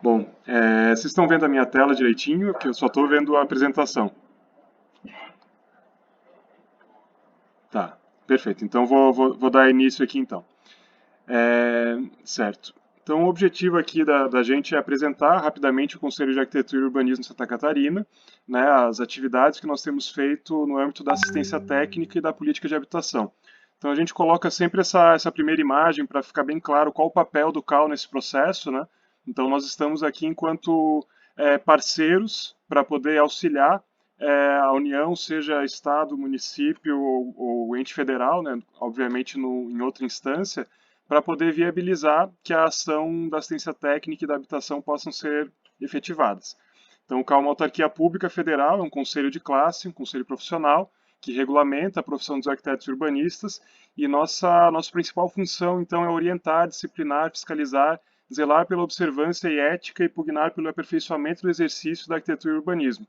Bom, vocês estão vendo a minha tela direitinho? Que eu só estou vendo a apresentação. Tá, perfeito. Então vou dar início aqui então. Certo. Então o objetivo aqui da gente é apresentar rapidamente o Conselho de Arquitetura e Urbanismo de Santa Catarina, né, as atividades que nós temos feito no âmbito da assistência técnica e da política de habitação. Então a gente coloca sempre essa primeira imagem para ficar bem claro qual o papel do CAL nesse processo, né? Então nós estamos aqui enquanto parceiros para poder auxiliar a União, seja Estado, município ou ente federal, né? Obviamente em outra instância, para poder viabilizar que a ação da assistência técnica e da habitação possam ser efetivadas. Então, o CAL é uma autarquia pública federal, é um conselho de classe, um conselho profissional, que regulamenta a profissão dos arquitetos e urbanistas, e nossa principal função, então, é orientar, disciplinar, fiscalizar, zelar pela observância e ética e pugnar pelo aperfeiçoamento do exercício da arquitetura e urbanismo.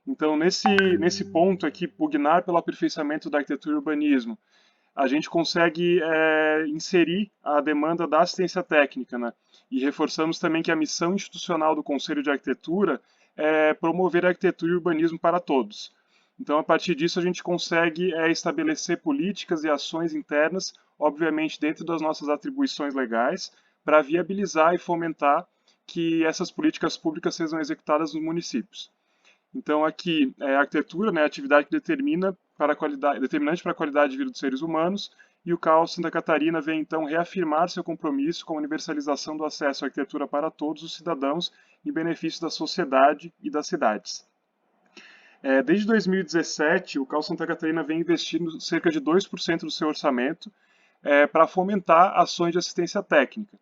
Então, nesse ponto aqui, pugnar pelo aperfeiçoamento da arquitetura e urbanismo, a gente consegue inserir a demanda da assistência técnica, né? E reforçamos também que a missão institucional do Conselho de Arquitetura é promover a arquitetura e urbanismo para todos. Então, a partir disso, a gente consegue estabelecer políticas e ações internas, obviamente dentro das nossas atribuições legais, para viabilizar e fomentar que essas políticas públicas sejam executadas nos municípios. Então, aqui, a arquitetura, né, a atividade que determinante para a qualidade de vida dos seres humanos, e o CAL Santa Catarina vem, então, reafirmar seu compromisso com a universalização do acesso à arquitetura para todos os cidadãos, em benefício da sociedade e das cidades. Desde 2017, o CAL Santa Catarina vem investindo cerca de 2% do seu orçamento para fomentar ações de assistência técnica.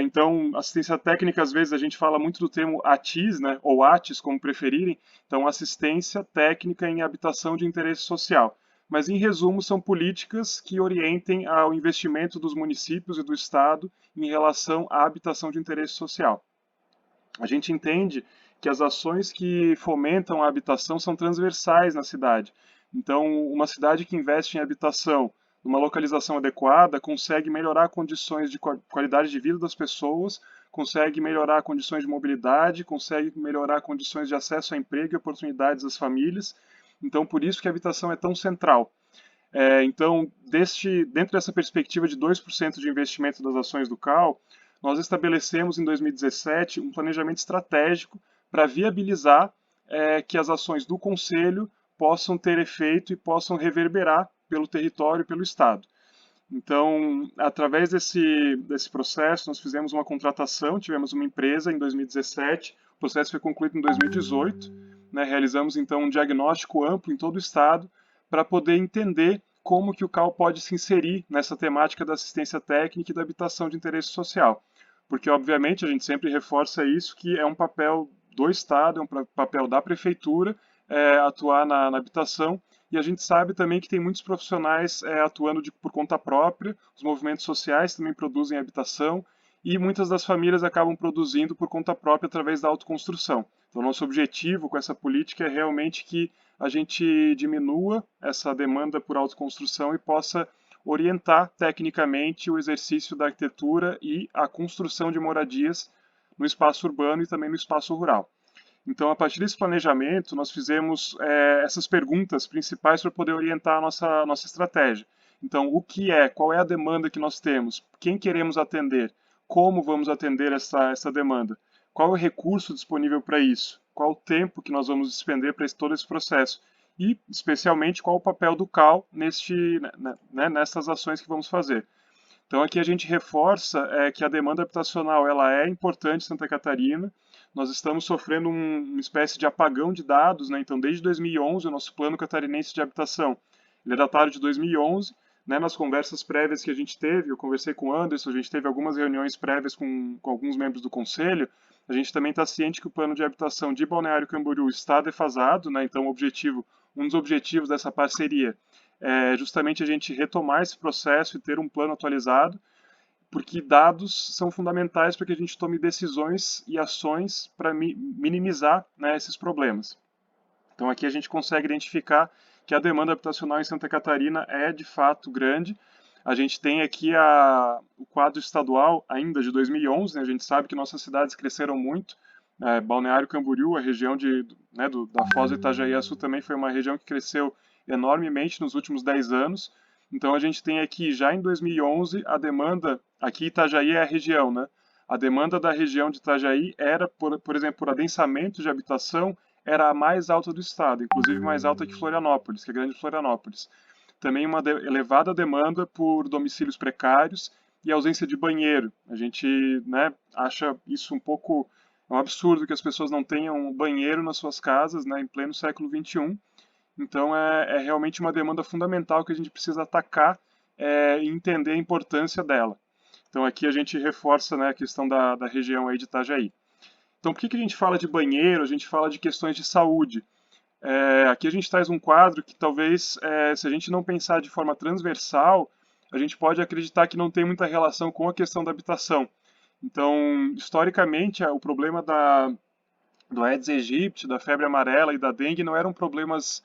Então, assistência técnica, às vezes a gente fala muito do termo ATIS, né, ou ATIS, como preferirem. Então, assistência técnica em habitação de interesse social. Mas, em resumo, são políticas que orientem ao investimento dos municípios e do Estado em relação à habitação de interesse social. A gente entende que as ações que fomentam a habitação são transversais na cidade. Então, uma cidade que investe em habitação numa localização adequada consegue melhorar condições de qualidade de vida das pessoas, consegue melhorar condições de mobilidade, consegue melhorar condições de acesso a emprego e oportunidades das famílias. Então, por isso que a habitação é tão central. Então, dentro dessa perspectiva de 2% de investimento das ações do CAL, nós estabelecemos em 2017 um planejamento estratégico para viabilizar que as ações do Conselho possam ter efeito e possam reverberar pelo território e pelo Estado. Então, através desse processo, nós fizemos uma contratação, tivemos uma empresa em 2017, o processo foi concluído em 2018, né, realizamos então um diagnóstico amplo em todo o Estado para poder entender como que o CAL pode se inserir nessa temática da assistência técnica e da habitação de interesse social. Porque, obviamente, a gente sempre reforça isso, que é um papel do Estado, é um papel da Prefeitura atuar na habitação, e a gente sabe também que tem muitos profissionais atuando por conta própria, os movimentos sociais também produzem habitação, e muitas das famílias acabam produzindo por conta própria através da autoconstrução. Então, nosso objetivo com essa política é realmente que a gente diminua essa demanda por autoconstrução e possa orientar tecnicamente o exercício da arquitetura e a construção de moradias no espaço urbano e também no espaço rural. Então, a partir desse planejamento, nós fizemos essas perguntas principais para poder orientar a nossa estratégia. Então, o que é, qual é a demanda que nós temos, quem queremos atender, como vamos atender essa demanda, qual é o recurso disponível para isso, qual o tempo que nós vamos despender para todo esse processo e, especialmente, qual o papel do CAL nessas ações que vamos fazer. Então aqui a gente reforça que a demanda habitacional ela é importante em Santa Catarina. Nós estamos sofrendo uma espécie de apagão de dados, né? Então desde 2011 o nosso plano catarinense de habitação ele é datado de 2011. Né, nas conversas prévias que a gente teve, eu conversei com o Anderson, a gente teve algumas reuniões prévias com alguns membros do conselho. A gente também está ciente que o plano de habitação de Balneário Camboriú está defasado, né? Então um dos objetivos dessa parceria justamente a gente retomar esse processo e ter um plano atualizado, porque dados são fundamentais para que a gente tome decisões e ações para minimizar, né, esses problemas. Então aqui a gente consegue identificar que a demanda habitacional em Santa Catarina é de fato grande. A gente tem aqui o quadro estadual ainda de 2011, né? A gente sabe que nossas cidades cresceram muito. Balneário Camboriú, a região né, da Foz do Itajaí-Açu também foi uma região que cresceu enormemente nos últimos 10 anos. Então a gente tem aqui já em 2011 a demanda, aqui Itajaí é a região, né? A demanda da região de Itajaí era, por exemplo, por adensamento de habitação, era a mais alta do estado, inclusive mais alta que Florianópolis, que é Grande Florianópolis. Também uma elevada demanda por domicílios precários e ausência de banheiro. A gente, né, acha isso um absurdo que as pessoas não tenham banheiro nas suas casas, né, em pleno século XXI. Então é realmente uma demanda fundamental que a gente precisa atacar e entender a importância dela. Então aqui a gente reforça, né, a questão da região aí de Itajaí. Então por que a gente fala de banheiro, a gente fala de questões de saúde? Aqui a gente traz um quadro que talvez, se a gente não pensar de forma transversal, a gente pode acreditar que não tem muita relação com a questão da habitação. Então, historicamente, o problema do Aedes aegypti, da febre amarela e da dengue não eram problemas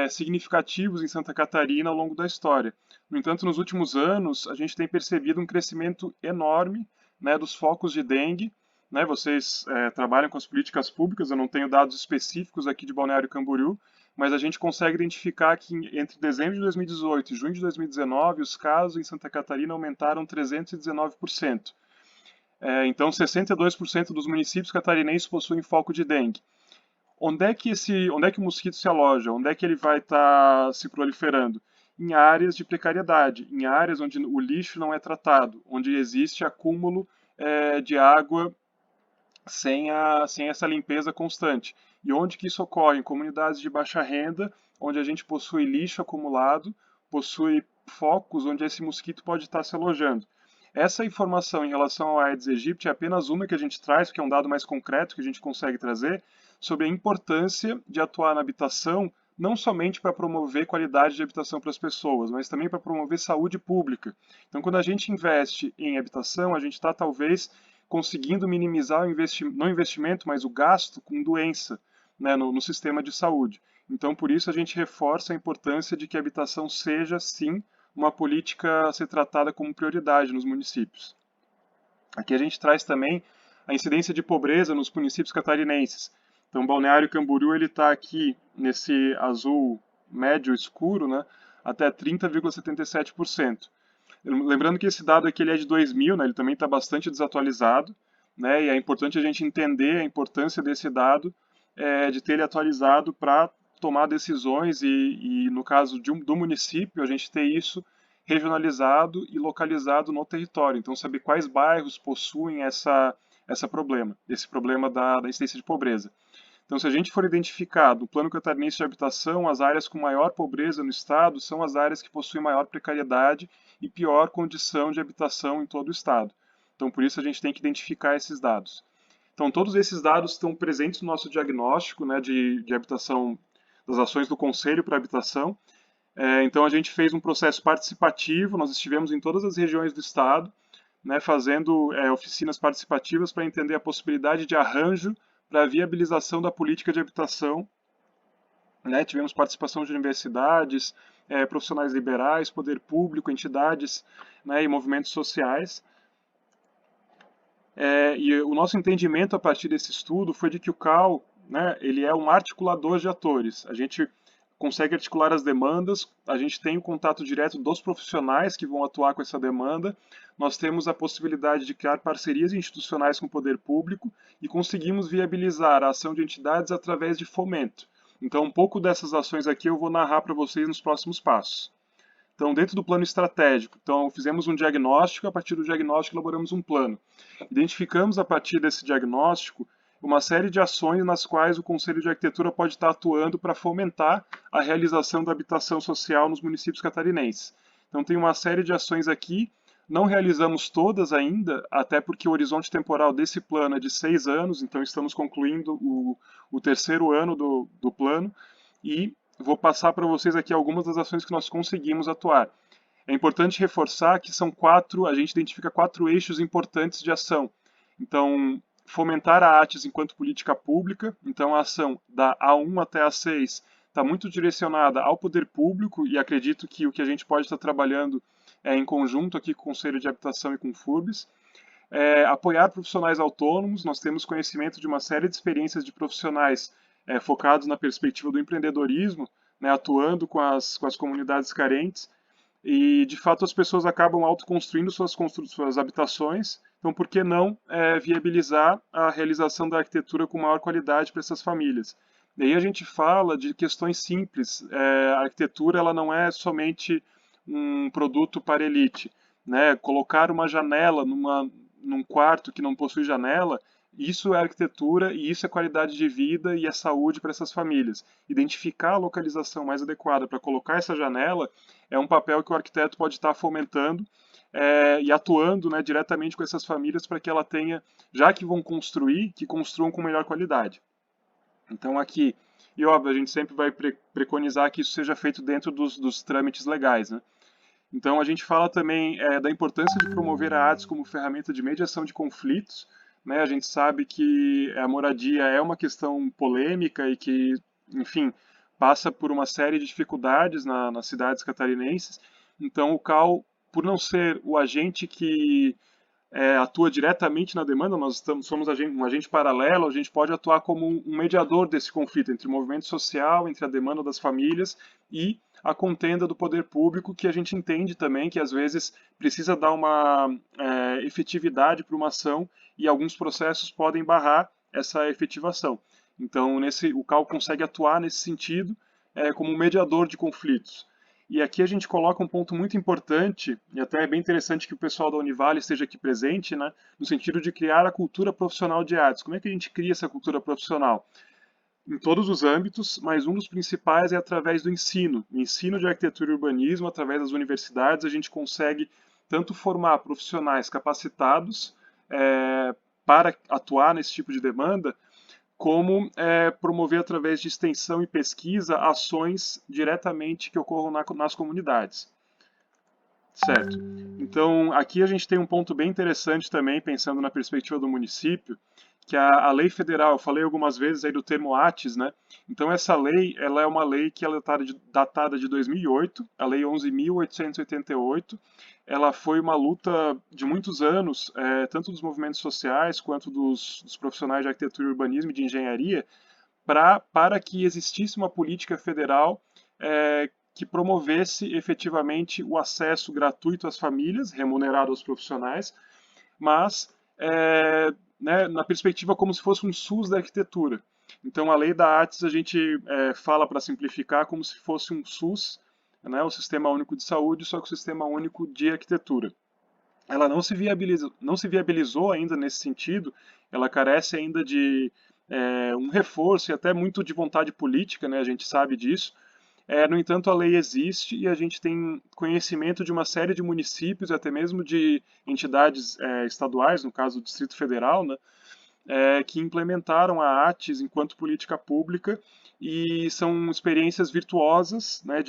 significativos em Santa Catarina ao longo da história. No entanto, nos últimos anos, a gente tem percebido um crescimento enorme, né, dos focos de dengue. Né, vocês trabalham com as políticas públicas, eu não tenho dados específicos aqui de Balneário Camboriú, mas a gente consegue identificar que entre dezembro de 2018 e junho de 2019, os casos em Santa Catarina aumentaram 319%. Então, 62% dos municípios catarinenses possuem foco de dengue. Onde é que o mosquito se aloja? Onde é que ele vai estar se proliferando? Em áreas de precariedade, em áreas onde o lixo não é tratado, onde existe acúmulo de água sem essa limpeza constante. E onde que isso ocorre? Em comunidades de baixa renda, onde a gente possui lixo acumulado, possui focos onde esse mosquito pode estar se alojando. Essa informação em relação ao Aedes aegypti é apenas uma que a gente traz, porque é um dado mais concreto que a gente consegue trazer, sobre a importância de atuar na habitação, não somente para promover qualidade de habitação para as pessoas, mas também para promover saúde pública. Então, quando a gente investe em habitação, a gente está talvez conseguindo minimizar não o investimento, mas o gasto com doença, né, no sistema de saúde. Então, por isso, a gente reforça a importância de que a habitação seja, sim, uma política a ser tratada como prioridade nos municípios. Aqui a gente traz também a incidência de pobreza nos municípios catarinenses. Então, Balneário Camboriú ele está aqui nesse azul médio escuro, né, até 30,77%. Lembrando que esse dado aqui ele é de 2000, né, ele também está bastante desatualizado, né, e é importante a gente entender a importância desse dado, de ter ele atualizado para tomar decisões e no caso do município, a gente ter isso regionalizado e localizado no território. Então, saber quais bairros possuem esse problema da incidência de pobreza. Então, se a gente for identificar no Plano Catarinense de Habitação, as áreas com maior pobreza no estado são as áreas que possuem maior precariedade e pior condição de habitação em todo o estado. Então, por isso a gente tem que identificar esses dados. Então, todos esses dados estão presentes no nosso diagnóstico, né, de habitação, das ações do Conselho para Habitação. Então, a gente fez um processo participativo, nós estivemos em todas as regiões do estado, né, fazendo oficinas participativas para entender a possibilidade de arranjo para a viabilização da política de habitação. Né, tivemos participação de universidades, profissionais liberais, poder público, entidades, né, e movimentos sociais. E o nosso entendimento a partir desse estudo foi de que o CAL, né, ele é um articulador de atores. A gente consegue articular as demandas, a gente tem o contato direto dos profissionais que vão atuar com essa demanda, nós temos a possibilidade de criar parcerias institucionais com o poder público e conseguimos viabilizar a ação de entidades através de fomento. Então, um pouco dessas ações aqui eu vou narrar para vocês nos próximos passos. Então, dentro do plano estratégico, então fizemos um diagnóstico, a partir do diagnóstico elaboramos um plano. Identificamos a partir desse diagnóstico uma série de ações nas quais o Conselho de Arquitetura pode estar atuando para fomentar a realização da habitação social nos municípios catarinenses. Então, tem uma série de ações aqui, não realizamos todas ainda, até porque o horizonte temporal desse plano é de 6 anos, então estamos concluindo o terceiro ano do plano, e vou passar para vocês aqui algumas das ações que nós conseguimos atuar. É importante reforçar que a gente identifica 4 eixos importantes de ação. Então, fomentar a ATES enquanto política pública, então a ação da A1 até a A6 está muito direcionada ao poder público e acredito que o que a gente pode estar trabalhando em conjunto aqui com o Conselho de Habitação e com o FURBS. Apoiar profissionais autônomos, nós temos conhecimento de uma série de experiências de profissionais focados na perspectiva do empreendedorismo, né, atuando com as comunidades carentes, e de fato as pessoas acabam autoconstruindo suas habitações, então por que não viabilizar a realização da arquitetura com maior qualidade para essas famílias? E aí a gente fala de questões simples, a arquitetura ela não é somente um produto para elite, né? Colocar uma janela num quarto que não possui janela, isso é arquitetura e isso é qualidade de vida e é saúde para essas famílias. Identificar a localização mais adequada para colocar essa janela é um papel que o arquiteto pode estar fomentando e atuando, né, diretamente com essas famílias para que ela tenha, já que vão construir, que construam com melhor qualidade. Então aqui, e óbvio, a gente sempre vai preconizar que isso seja feito dentro dos trâmites legais, né? Então a gente fala também da importância de promover a artes como ferramenta de mediação de conflitos, né? A gente sabe que a moradia é uma questão polêmica e que, enfim, passa por uma série de dificuldades nas cidades catarinenses. Então o CAL, por não ser o agente que atua diretamente na demanda, somos um agente paralelo, a gente pode atuar como um mediador desse conflito entre o movimento social, entre a demanda das famílias e a contenda do poder público, que a gente entende também que às vezes precisa dar uma efetividade para uma ação e alguns processos podem barrar essa efetivação. Então, o CAL consegue atuar nesse sentido como um mediador de conflitos. E aqui a gente coloca um ponto muito importante, e até é bem interessante que o pessoal da Univale esteja aqui presente, né, no sentido de criar a cultura profissional de artes. Como é que a gente cria essa cultura profissional? Em todos os âmbitos, mas um dos principais é através do ensino. O ensino de arquitetura e urbanismo, através das universidades, a gente consegue tanto formar profissionais capacitados para atuar nesse tipo de demanda, como promover através de extensão e pesquisa ações diretamente que ocorram nas comunidades. Certo. Então, aqui a gente tem um ponto bem interessante também, pensando na perspectiva do município, que a lei federal, eu falei algumas vezes aí do termo ATES, né? Então, essa lei, ela é uma lei que ela é datada de 2008, a lei 11.888. Ela foi uma luta de muitos anos, tanto dos movimentos sociais quanto dos profissionais de arquitetura e urbanismo e de engenharia, para que existisse uma política federal que promovesse efetivamente o acesso gratuito às famílias, remunerado aos profissionais, mas né, na perspectiva como se fosse um SUS da arquitetura. Então, a lei da ARTES a gente fala, para simplificar, como se fosse um SUS, né, o Sistema Único de Saúde, só que o Sistema Único de Arquitetura. Ela não se viabilizou ainda nesse sentido, ela carece ainda de um reforço e até muito de vontade política, né, a gente sabe disso. No entanto, a lei existe e a gente tem conhecimento de uma série de municípios, até mesmo de entidades estaduais, no caso do Distrito Federal, né, que implementaram a ATES enquanto política pública e são experiências virtuosas, né,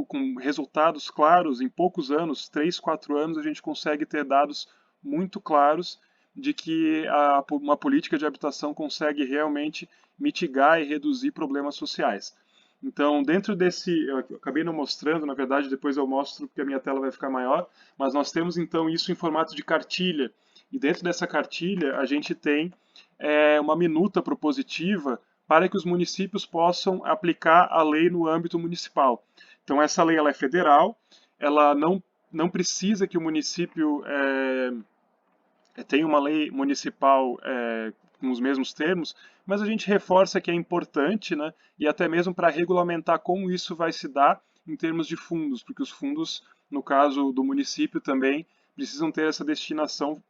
com resultados claros. Em poucos anos, 3, 4 anos, a gente consegue ter dados muito claros de que uma política de habitação consegue realmente mitigar e reduzir problemas sociais. Então, dentro eu acabei não mostrando, na verdade, depois eu mostro porque a minha tela vai ficar maior, mas nós temos então isso em formato de cartilha. E dentro dessa cartilha, a gente tem uma minuta propositiva para que os municípios possam aplicar a lei no âmbito municipal. Então, essa lei ela é federal, ela não precisa que o município tenha uma lei municipal com os mesmos termos, mas a gente reforça que é importante, né, e até mesmo para regulamentar como isso vai se dar em termos de fundos, porque os fundos, no caso do município também, precisam ter essa destinação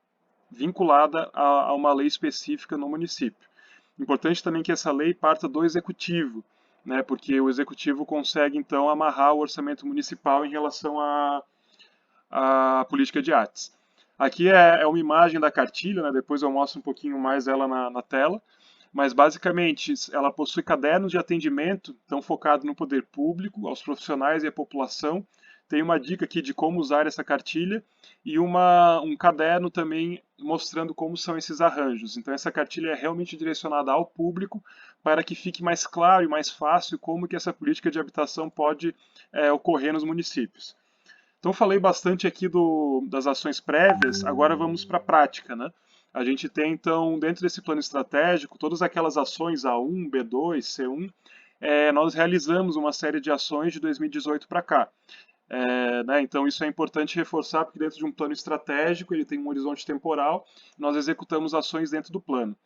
vinculada a uma lei específica no município. Importante também que essa lei parta do executivo, né, porque o executivo consegue então amarrar o orçamento municipal em relação à política de artes. Aqui é uma imagem da cartilha, né, depois eu mostro um pouquinho mais ela na tela, mas basicamente ela possui cadernos de atendimento, tão focado no poder público, aos profissionais e à população. Tem uma dica aqui de como usar essa cartilha e um caderno também mostrando como são esses arranjos. Então essa cartilha é realmente direcionada ao público para que fique mais claro e mais fácil como que essa política de habitação pode ocorrer nos municípios. Então falei bastante aqui das ações prévias, agora vamos para a prática, né? A gente tem então, dentro desse plano estratégico, todas aquelas ações A1, B2, C1, nós realizamos uma série de ações de 2018 para cá. Né, então isso é importante reforçar, porque dentro de um plano estratégico ele tem um horizonte temporal, nós executamos ações dentro do plano.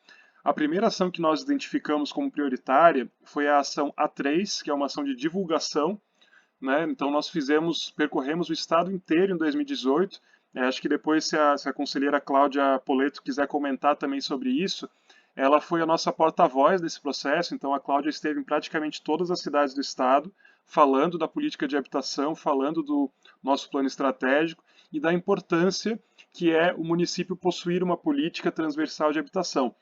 A primeira ação que nós identificamos como prioritária foi a ação A3, que é uma ação de divulgação, né? Então nós percorremos o estado inteiro em 2018. Acho que depois, se a conselheira Cláudia Poleto quiser comentar também sobre isso, ela foi a nossa porta-voz desse processo. Então a Cláudia esteve em praticamente todas as cidades do estado, falando da política de habitação, falando do nosso plano estratégico e da importância que é o município possuir uma política transversal de habitação.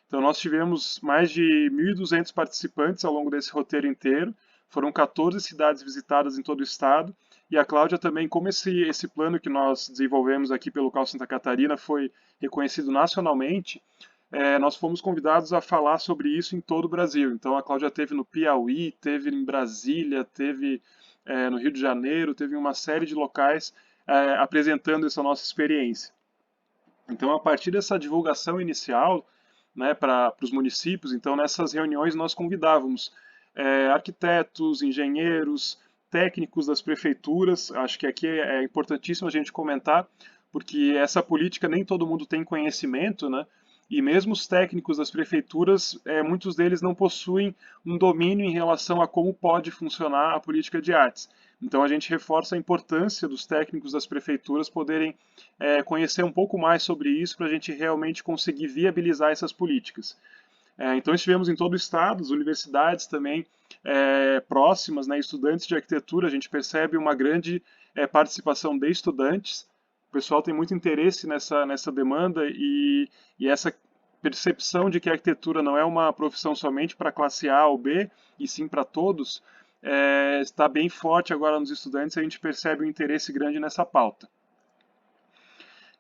Então nós tivemos mais de 1.200 participantes ao longo desse roteiro inteiro. Foram 14 cidades visitadas em todo o estado. E a Cláudia também, como esse plano que nós desenvolvemos aqui pelo CAL Santa Catarina foi reconhecido nacionalmente, nós fomos convidados a falar sobre isso em todo o Brasil. Então a Cláudia teve no Piauí, teve em Brasília, teve no Rio de Janeiro, teve em uma série de locais apresentando essa nossa experiência. Então, a partir dessa divulgação inicial, né, para os municípios, então nessas reuniões nós convidávamos arquitetos, engenheiros, técnicos das prefeituras. Acho que aqui é importantíssimo a gente comentar, porque essa política nem todo mundo tem conhecimento, né? E mesmo os técnicos das prefeituras, muitos deles não possuem um domínio em relação a como pode funcionar a política de artes. Então a gente reforça a importância dos técnicos das prefeituras poderem conhecer um pouco mais sobre isso para a gente realmente conseguir viabilizar essas políticas. Então estivemos em todo o estado, as universidades também próximas, né, estudantes de arquitetura, a gente percebe uma grande participação de estudantes. O pessoal tem muito interesse nessa demanda e essa percepção de que a arquitetura não é uma profissão somente para classe A ou B, e sim para todos, está bem forte agora nos estudantes. A gente percebe um interesse grande nessa pauta.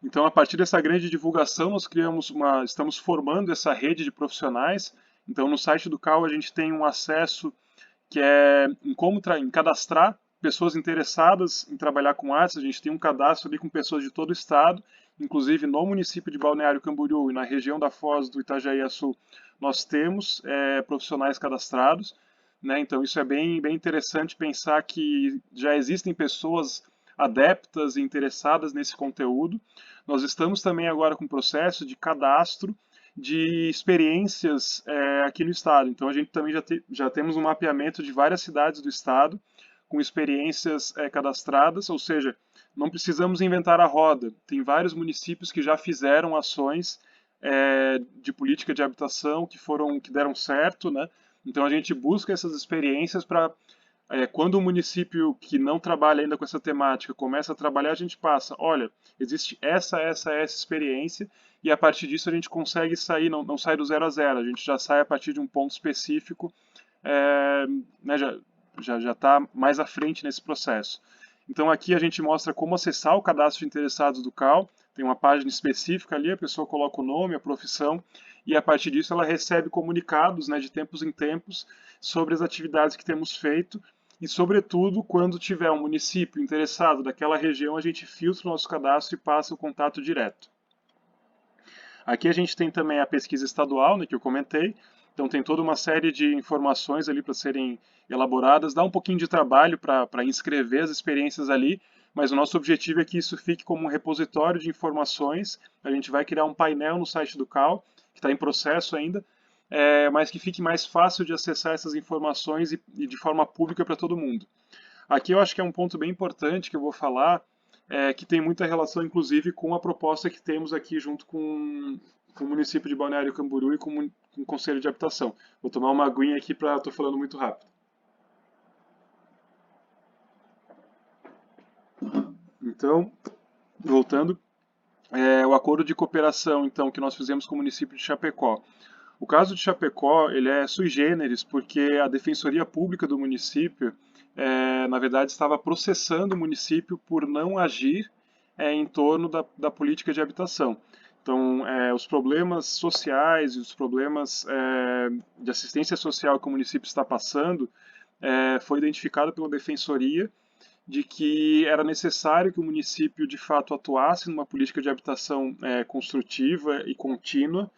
Então, a partir dessa grande divulgação, estamos formando essa rede de profissionais. Então, no site do CAL a gente tem um acesso que é em cadastrar pessoas interessadas em trabalhar com artes. A gente tem um cadastro ali com pessoas de todo o estado, inclusive no município de Balneário Camboriú e na região da Foz do Itajaí-Açu, nós temos profissionais cadastrados, né? Então isso é bem interessante pensar que já existem pessoas adeptas e interessadas nesse conteúdo. Nós estamos também agora com o processo de cadastro de experiências aqui no estado. Então a gente também já temos um mapeamento de várias cidades do estado com experiências cadastradas, ou seja, não precisamos inventar a roda. Tem vários municípios que já fizeram ações de política de habitação que deram certo, né? Então a gente busca essas experiências para quando um município que não trabalha ainda com essa temática começa a trabalhar, a gente passa, olha, existe essa experiência, e a partir disso a gente consegue sair, não sai do zero a zero, a gente já sai a partir de um ponto específico, né, já está mais à frente nesse processo. Então aqui a gente mostra como acessar o cadastro de interessados do CAL, tem uma página específica ali, a pessoa coloca o nome, a profissão, e a partir disso ela recebe comunicados, né, de tempos em tempos sobre as atividades que temos feito, e sobretudo quando tiver um município interessado daquela região, a gente filtra o nosso cadastro e passa o contato direto. Aqui a gente tem também a pesquisa estadual, né, que eu comentei. Então tem toda uma série de informações ali para serem elaboradas. Dá um pouquinho de trabalho para inscrever as experiências ali, mas o nosso objetivo é que isso fique como um repositório de informações. A gente vai criar um painel no site do CAL, que está em processo ainda, mas que fique mais fácil de acessar essas informações e de forma pública para todo mundo. Aqui eu acho que é um ponto bem importante que eu vou falar, que tem muita relação, inclusive, com a proposta que temos aqui junto com o município de Balneário Camboriú e com o Conselho de Habitação. Vou tomar uma aguinha aqui para estou falando muito rápido. Então, voltando, o acordo de cooperação então que nós fizemos com o município de Chapecó. O caso de Chapecó ele é sui generis porque a Defensoria Pública do município, na verdade, estava processando o município por não agir em torno da política de habitação. Então, os problemas sociais e os problemas de assistência social que o município está passando foi identificado pela Defensoria de que era necessário que o município de fato atuasse numa política de habitação construtiva e contínua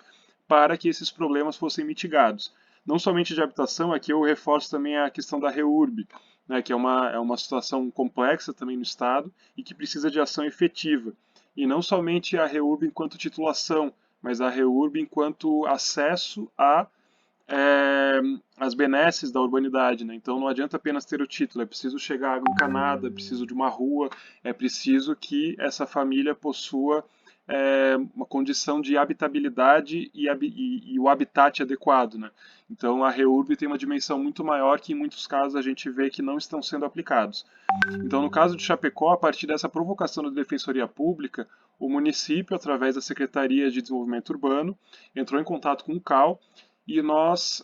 para que esses problemas fossem mitigados. Não somente de habitação, aqui eu reforço também a questão da REURB, né, que é uma situação complexa também no Estado e que precisa de ação efetiva. E não somente a REURB enquanto titulação, mas a REURB enquanto acesso a as benesses da urbanidade, né? Então não adianta apenas ter o título, é preciso chegar água encanada, é preciso de uma rua, é preciso que essa família possua uma condição de habitabilidade e o habitat adequado, né? Então a REURB tem uma dimensão muito maior que em muitos casos a gente vê que não estão sendo aplicados. Então no caso de Chapecó, a partir dessa provocação da Defensoria Pública, o município, através da Secretaria de Desenvolvimento Urbano, entrou em contato com o CAL e nós,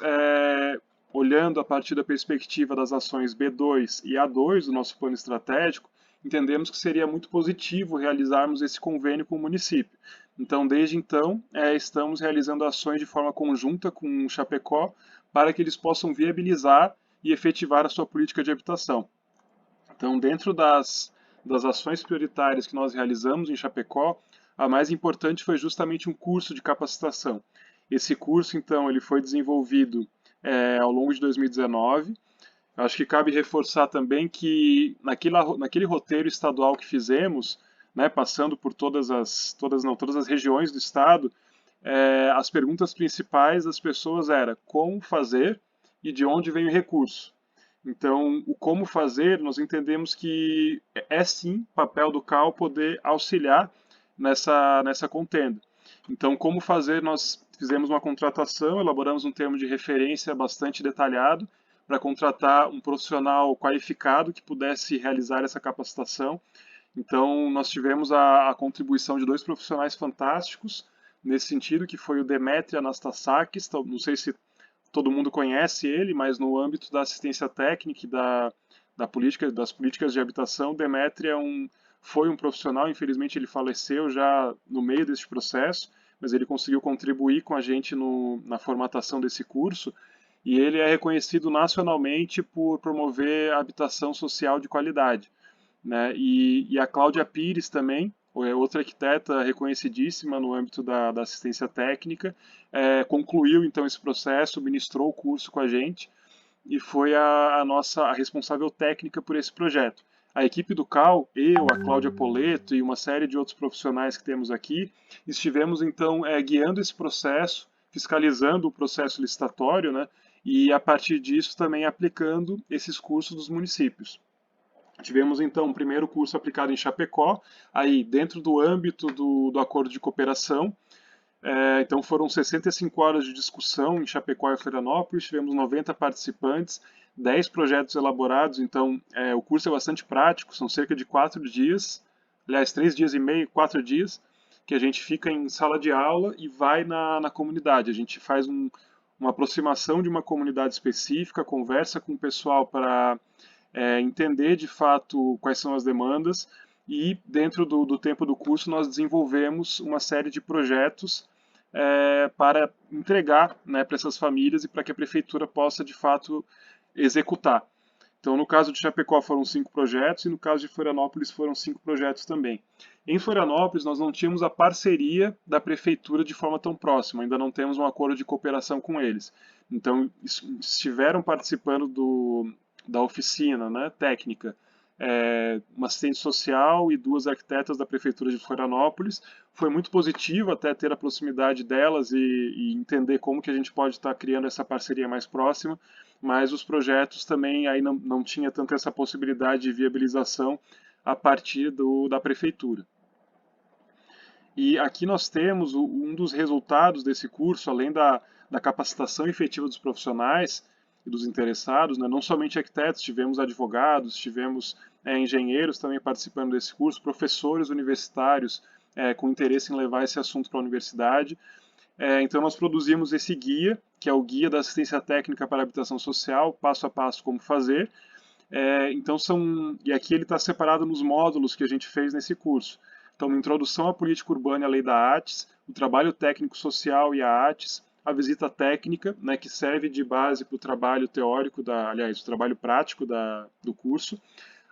olhando a partir da perspectiva das ações B2 e A2 do nosso plano estratégico, entendemos que seria muito positivo realizarmos esse convênio com o município. Então, desde então, estamos realizando ações de forma conjunta com o Chapecó para que eles possam viabilizar e efetivar a sua política de habitação. Então, dentro das ações prioritárias que nós realizamos em Chapecó, a mais importante foi justamente um curso de capacitação. Esse curso, então, ele foi desenvolvido ao longo de 2019. Acho que cabe reforçar também que naquele roteiro estadual que fizemos, né, passando por todas as regiões do estado, as perguntas principais das pessoas era como fazer e de onde vem o recurso. Então, o como fazer, nós entendemos que é sim papel do CAL poder auxiliar nessa contenda. Então, como fazer, nós fizemos uma contratação, elaboramos um termo de referência bastante detalhado para contratar um profissional qualificado que pudesse realizar essa capacitação. Então, nós tivemos a contribuição de dois profissionais fantásticos nesse sentido, que foi o Demetri Anastasakis, não sei se todo mundo conhece ele, mas no âmbito da assistência técnica e das políticas de habitação, Demetri foi um profissional, infelizmente ele faleceu já no meio deste processo, mas ele conseguiu contribuir com a gente na formatação desse curso, e ele é reconhecido nacionalmente por promover habitação social de qualidade, né? E a Cláudia Pires também, outra arquiteta reconhecidíssima no âmbito da assistência técnica, concluiu então esse processo, ministrou o curso com a gente e foi a responsável técnica por esse projeto. A equipe do CAL, eu, a Cláudia Poleto e uma série de outros profissionais que temos aqui, estivemos então guiando esse processo, fiscalizando o processo licitatório, né? E a partir disso também aplicando esses cursos dos municípios. Tivemos então o primeiro curso aplicado em Chapecó, aí dentro do âmbito do acordo de cooperação. Então foram 65 horas de discussão em Chapecó e Florianópolis, tivemos 90 participantes, 10 projetos elaborados, então o curso é bastante prático, são cerca de 4 dias, aliás, 3 dias e meio, 4 dias, que a gente fica em sala de aula e vai na comunidade. A gente faz uma aproximação de uma comunidade específica, conversa com o pessoal para entender de fato quais são as demandas e dentro do tempo do curso nós desenvolvemos uma série de projetos para entregar, né, para essas famílias e para que a prefeitura possa de fato executar. Então, no caso de Chapecó foram 5 projetos e no caso de Florianópolis foram 5 projetos também. Em Florianópolis nós não tínhamos a parceria da prefeitura de forma tão próxima, ainda não temos um acordo de cooperação com eles. Então, estiveram participando da oficina, né, técnica, uma assistente social e 2 arquitetas da prefeitura de Florianópolis. Foi muito positivo até ter a proximidade delas e entender como que a gente pode estar criando essa parceria mais próxima, mas os projetos também aí não tinha tanto essa possibilidade de viabilização a partir da prefeitura. E aqui nós temos um dos resultados desse curso, além da capacitação efetiva dos profissionais e dos interessados, né? Não somente arquitetos, tivemos advogados, tivemos engenheiros também participando desse curso, professores universitários com interesse em levar esse assunto para a universidade. Então nós produzimos esse guia, que é o Guia da Assistência Técnica para a Habitação Social, passo a passo como fazer. E aqui ele está separado nos módulos que a gente fez nesse curso. Então, uma introdução à política urbana e à lei da ATS, o trabalho técnico social e a ATS, a visita técnica, né, que serve de base para o trabalho teórico, aliás, o trabalho prático do curso,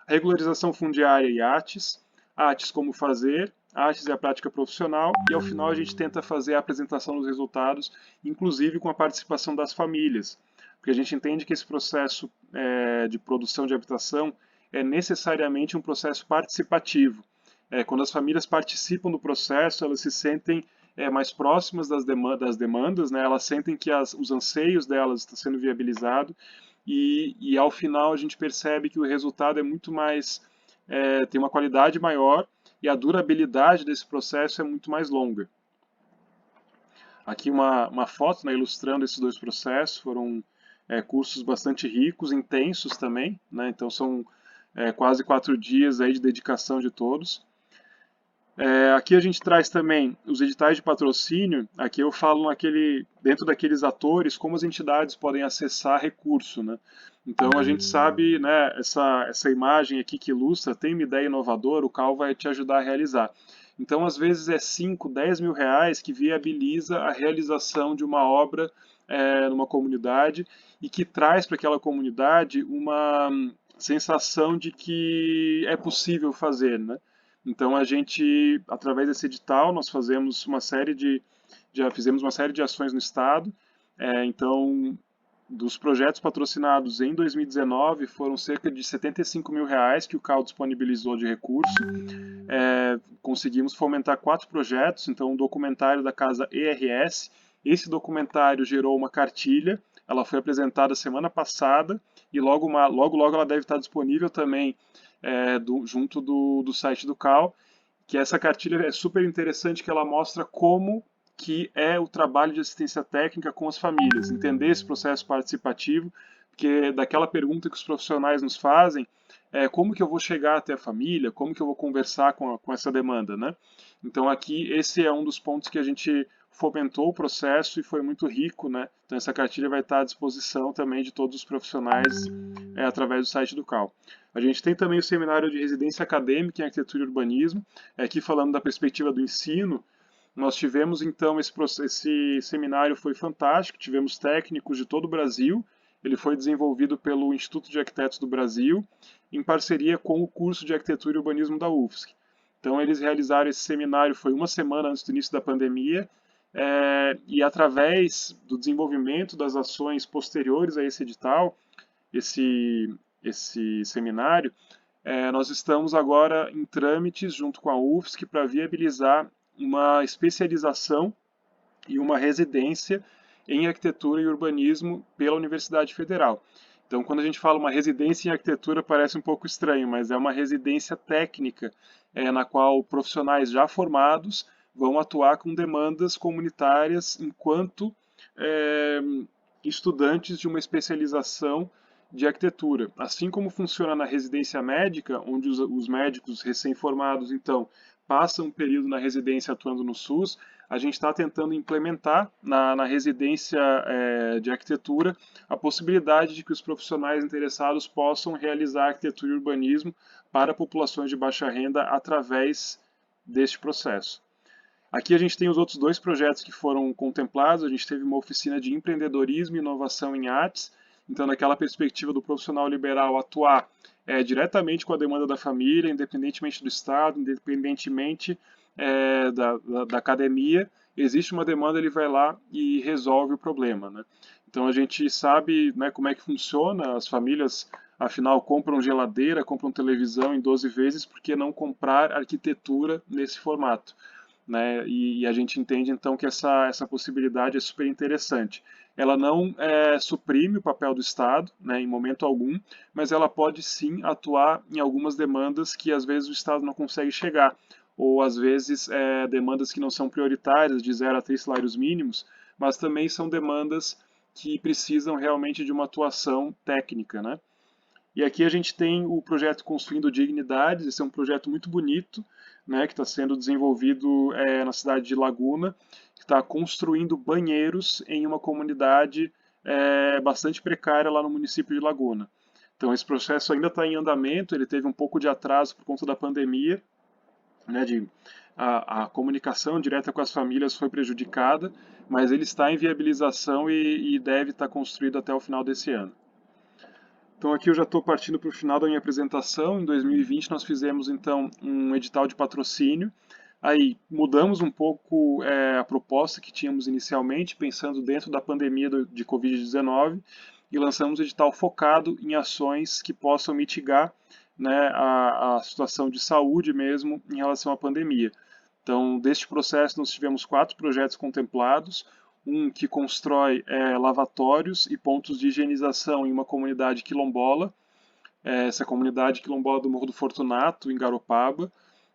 regularização fundiária e ATES, ATES como fazer, ATES é a prática profissional, e ao final a gente tenta fazer a apresentação dos resultados, inclusive com a participação das famílias, porque a gente entende que esse processo de produção de habitação é necessariamente um processo participativo. Quando as famílias participam do processo, elas se sentem mais próximas das demandas, né? Elas sentem que os anseios delas estão sendo viabilizados e ao final a gente percebe que o resultado é muito mais, tem uma qualidade maior e a durabilidade desse processo é muito mais longa. Aqui uma foto, né, ilustrando esses dois processos, foram cursos bastante ricos, intensos também, né? Então são quase 4 dias aí de dedicação de todos. Aqui a gente traz também os editais de patrocínio. Aqui eu falo dentro daqueles atores como as entidades podem acessar recurso, né? Então a gente sabe, né, essa imagem aqui que ilustra, tem uma ideia inovadora, o CAL vai te ajudar a realizar. Então às vezes é 5, 10 mil reais que viabiliza a realização de uma obra numa comunidade e que traz para aquela comunidade uma sensação de que é possível fazer, né? Então a gente, através desse edital, nós fazemos já fizemos uma série de ações no estado. Então, dos projetos patrocinados em 2019 foram cerca de 75 mil reais que o CAL disponibilizou de recurso. Conseguimos fomentar 4 projetos. Então, um documentário da casa ERS. Esse documentário gerou uma cartilha. Ela foi apresentada semana passada e logo ela deve estar disponível também junto do site do CAL, que essa cartilha é super interessante, que ela mostra como que é o trabalho de assistência técnica com as famílias, entender esse processo participativo, porque daquela pergunta que os profissionais nos fazem, como que eu vou chegar até a família, como que eu vou conversar com essa demanda, né? Então aqui esse é um dos pontos que a gente fomentou o processo e foi muito rico, né? Então essa cartilha vai estar à disposição também de todos os profissionais através do site do CAL. A gente tem também o seminário de residência acadêmica em arquitetura e urbanismo, aqui falando da perspectiva do ensino. Nós tivemos então esse seminário foi fantástico, tivemos técnicos de todo o Brasil. Ele foi desenvolvido pelo Instituto de Arquitetos do Brasil, em parceria com o curso de arquitetura e urbanismo da UFSC. Então eles realizaram esse seminário, foi uma semana antes do início da pandemia, e através do desenvolvimento das ações posteriores a esse edital, esse seminário, nós estamos agora em trâmites junto com a UFSC para viabilizar uma especialização e uma residência em arquitetura e urbanismo pela Universidade Federal. Então, quando a gente fala uma residência em arquitetura, parece um pouco estranho, mas é uma residência técnica na qual profissionais já formados vão atuar com demandas comunitárias enquanto estudantes de uma especialização de arquitetura. Assim como funciona na residência médica, onde os médicos recém-formados, então, passam um período na residência atuando no SUS, a gente está tentando implementar na residência de arquitetura a possibilidade de que os profissionais interessados possam realizar arquitetura e urbanismo para populações de baixa renda através deste processo. Aqui a gente tem os outros 2 projetos que foram contemplados. A gente teve uma oficina de empreendedorismo e inovação em artes. Então, naquela perspectiva do profissional liberal atuar diretamente com a demanda da família, independentemente do Estado, independentemente da academia, existe uma demanda, ele vai lá e resolve o problema, né? Então, a gente sabe, né, como é que funciona. As famílias, afinal, compram geladeira, compram televisão em 12 vezes, por que não comprar arquitetura nesse formato? Né? E a gente entende então que essa possibilidade é super interessante. Ela não suprime o papel do Estado, né, em momento algum, mas ela pode sim atuar em algumas demandas que às vezes o Estado não consegue chegar, ou às vezes demandas que não são prioritárias, de 0 a 3 salários mínimos, mas também são demandas que precisam realmente de uma atuação técnica, né? E aqui a gente tem o projeto Construindo Dignidades. Esse é um projeto muito bonito, né, que está sendo desenvolvido na cidade de Laguna, que está construindo banheiros em uma comunidade bastante precária lá no município de Laguna. Então esse processo ainda está em andamento, ele teve um pouco de atraso por conta da pandemia, né, a comunicação direta com as famílias foi prejudicada, mas ele está em viabilização e deve estar construído até o final desse ano. Então aqui eu já estou partindo para o final da minha apresentação. Em 2020 nós fizemos então um edital de patrocínio. Aí mudamos um pouco a proposta que tínhamos inicialmente, pensando dentro da pandemia de Covid-19, e lançamos um edital focado em ações que possam mitigar, né, a situação de saúde mesmo em relação à pandemia. Então, deste processo, nós tivemos 4 projetos contemplados, um que constrói lavatórios e pontos de higienização em uma comunidade quilombola, essa comunidade quilombola do Morro do Fortunato, em Garopaba.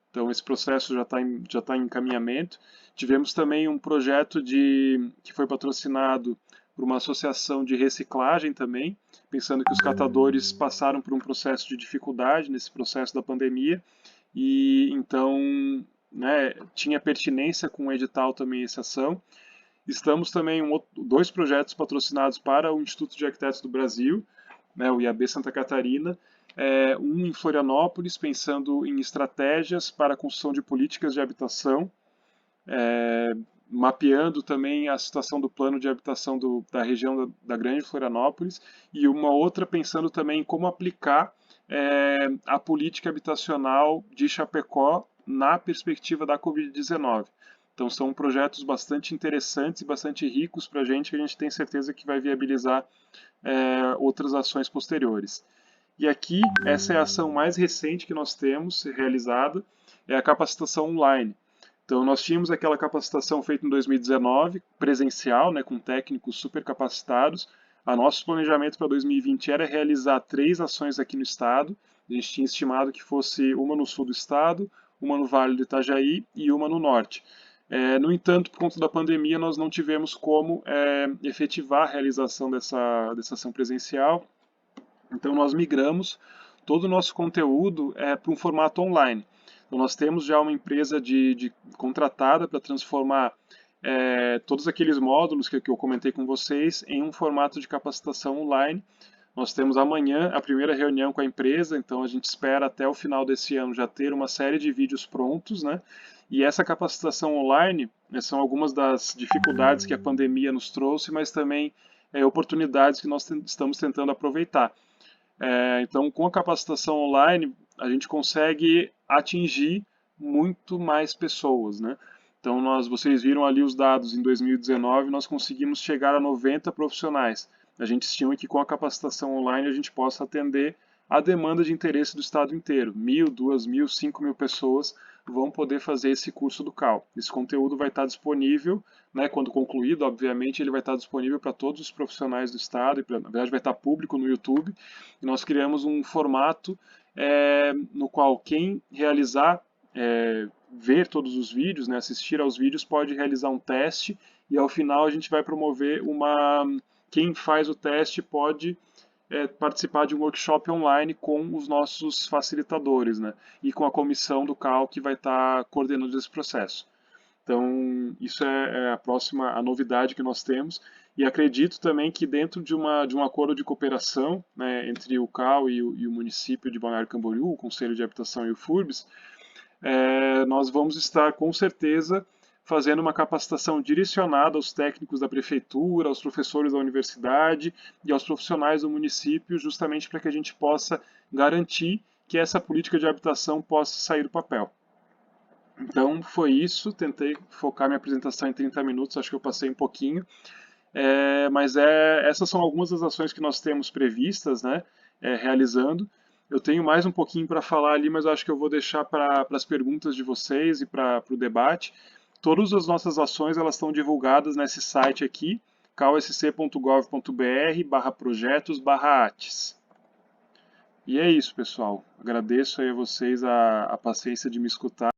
Então, esse processo já tá em encaminhamento. Tivemos também um projeto que foi patrocinado por uma associação de reciclagem também, pensando que os catadores passaram por um processo de dificuldade nesse processo da pandemia, e então, né, tinha pertinência com o edital também essa ação. Estamos também em 2 projetos patrocinados para o Instituto de Arquitetos do Brasil, né, o IAB Santa Catarina, um em Florianópolis, pensando em estratégias para a construção de políticas de habitação, mapeando também a situação do plano de habitação da região da Grande Florianópolis, e uma outra pensando também em como aplicar a política habitacional de Chapecó na perspectiva da Covid-19. Então são projetos bastante interessantes e bastante ricos para a gente, que a gente tem certeza que vai viabilizar outras ações posteriores. E aqui, essa é a ação mais recente que nós temos realizada, é a capacitação online. Então, nós tínhamos aquela capacitação feita em 2019, presencial, né, com técnicos super capacitados. A nosso planejamento para 2020 era realizar 3 ações aqui no estado. A gente tinha estimado que fosse uma no sul do estado, uma no Vale do Itajaí e uma no norte. No entanto, por conta da pandemia, nós não tivemos como efetivar a realização dessa ação presencial. Então, nós migramos todo o nosso conteúdo para um formato online. Então, nós temos já uma empresa de contratada para transformar todos aqueles módulos que eu comentei com vocês em um formato de capacitação online. Nós temos amanhã a primeira reunião com a empresa, então a gente espera até o final desse ano já ter uma série de vídeos prontos, né? E essa capacitação online, são algumas das dificuldades que a pandemia nos trouxe, mas também oportunidades que nós estamos tentando aproveitar. Então, com a capacitação online, a gente consegue atingir muito mais pessoas, né? Então, vocês viram ali os dados em 2019, nós conseguimos chegar a 90 profissionais. A gente estima que com a capacitação online a gente possa atender a demanda de interesse do estado inteiro. 1.000, 2.000, 5.000 pessoas vão poder fazer esse curso do CAL. Esse conteúdo vai estar disponível, né, quando concluído, obviamente, ele vai estar disponível para todos os profissionais do estado, e na verdade vai estar público no YouTube. E nós criamos um formato no qual quem realizar, ver todos os vídeos, né, assistir aos vídeos, pode realizar um teste, e ao final a gente vai promover quem faz o teste pode participar de um workshop online com os nossos facilitadores, né? E com a comissão do CAL que vai estar coordenando esse processo. Então, isso é a novidade que nós temos. E acredito também que dentro de um acordo de cooperação, né, entre o CAL e o município de Balneário Camboriú, o Conselho de Habitação e o FURBS, nós vamos estar com certeza fazendo uma capacitação direcionada aos técnicos da prefeitura, aos professores da universidade e aos profissionais do município, justamente para que a gente possa garantir que essa política de habitação possa sair do papel. Então foi isso, tentei focar minha apresentação em 30 minutos, acho que eu passei um pouquinho, mas essas são algumas das ações que nós temos previstas, né, realizando. Eu tenho mais um pouquinho para falar ali, mas eu acho que eu vou deixar para as perguntas de vocês e para o debate. Todas as nossas ações elas estão divulgadas nesse site aqui, calsc.gov.br/projetos/ates. E é isso, pessoal. Agradeço aí a vocês a paciência de me escutar.